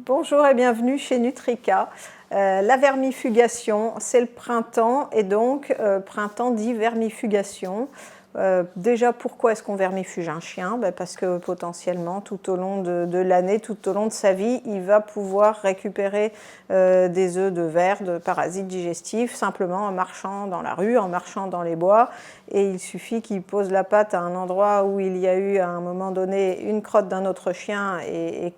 Bonjour et bienvenue chez Nutrika. La vermifugation, c'est le printemps et donc printemps dit vermifugation. Déjà, pourquoi est-ce qu'on vermifuge un chien? Parce que potentiellement, tout au long de l'année, tout au long de sa vie, il va pouvoir récupérer des œufs de vers, de parasites digestifs, simplement en marchant dans la rue, en marchant dans les bois. Et il suffit qu'il pose la patte à un endroit où il y a eu à un moment donné une crotte d'un autre chien et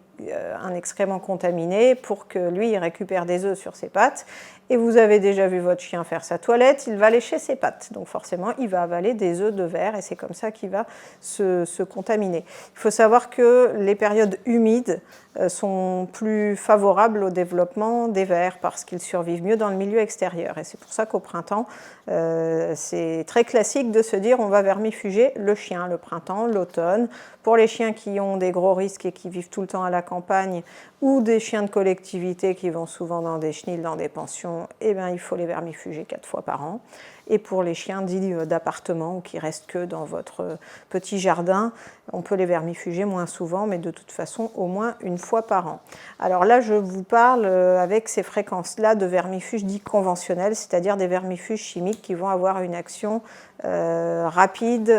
un excrément contaminé pour que lui il récupère des œufs sur ses pattes. Et vous avez déjà vu votre chien faire sa toilette, il va lécher ses pattes. Donc forcément, il va avaler des œufs de vers et c'est comme ça qu'il va se contaminer. Il faut savoir que les périodes humides sont plus favorables au développement des vers parce qu'ils survivent mieux dans le milieu extérieur. Et c'est pour ça qu'au printemps, c'est très classique de se dire on va vermifuger le chien, le printemps, l'automne. Pour les chiens qui ont des gros risques et qui vivent tout le temps à la campagne ou des chiens de collectivité qui vont souvent dans des chenils, dans des pensions, eh bien, il faut les vermifuger 4 fois par an. Et pour les chiens dits d'appartement ou qui restent que dans votre petit jardin, on peut les vermifuger moins souvent, mais de toute façon au moins une fois par an. Alors là, je vous parle avec ces fréquences-là de vermifuges dits conventionnels, c'est-à-dire des vermifuges chimiques qui vont avoir une action rapide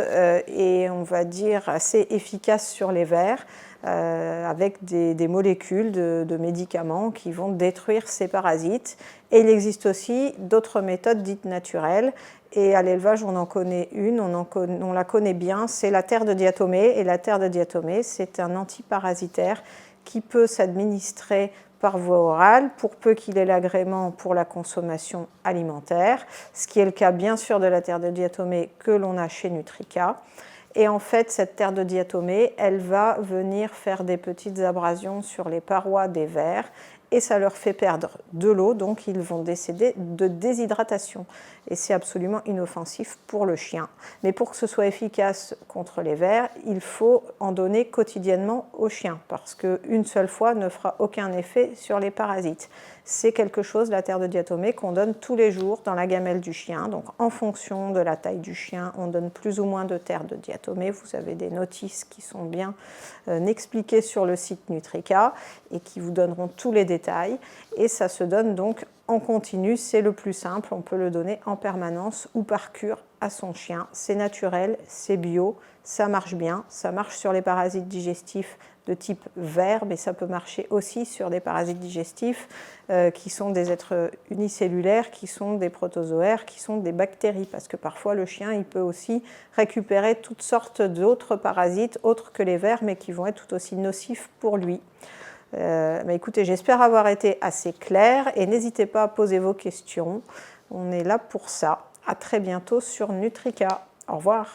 et on va dire assez efficace sur les vers. Avec des molécules de médicaments qui vont détruire ces parasites. Et il existe aussi d'autres méthodes dites naturelles. Et à l'élevage, on en connaît une, on la connaît bien, c'est la terre de diatomée. Et la terre de diatomée, c'est un antiparasitaire qui peut s'administrer par voie orale, pour peu qu'il ait l'agrément pour la consommation alimentaire, ce qui est le cas bien sûr de la terre de diatomée que l'on a chez Nutrika. Et en fait, cette terre de diatomée, elle va venir faire des petites abrasions sur les parois des vers et ça leur fait perdre de l'eau, donc ils vont décéder de déshydratation. Et c'est absolument inoffensif pour le chien. Mais pour que ce soit efficace contre les vers, il faut en donner quotidiennement au chien, parce qu'une seule fois ne fera aucun effet sur les parasites. C'est quelque chose, la terre de diatomée, qu'on donne tous les jours dans la gamelle du chien. Donc en fonction de la taille du chien, on donne plus ou moins de terre de diatomée. Vous avez des notices qui sont bien expliquées sur le site Nutrika et qui vous donneront tous les détails. Et ça se donne donc en continu, c'est le plus simple. On peut le donner en permanence ou par cure à son chien. C'est naturel, c'est bio, ça marche bien. Ça marche sur les parasites digestifs de type vers, mais ça peut marcher aussi sur des parasites digestifs qui sont des êtres unicellulaires, qui sont des protozoaires, qui sont des bactéries, parce que parfois le chien il peut aussi récupérer toutes sortes d'autres parasites, autres que les vers, mais qui vont être tout aussi nocifs pour lui. Mais écoutez, j'espère avoir été assez claire et n'hésitez pas à poser vos questions. On est là pour ça. À très bientôt sur Nutrika. Au revoir.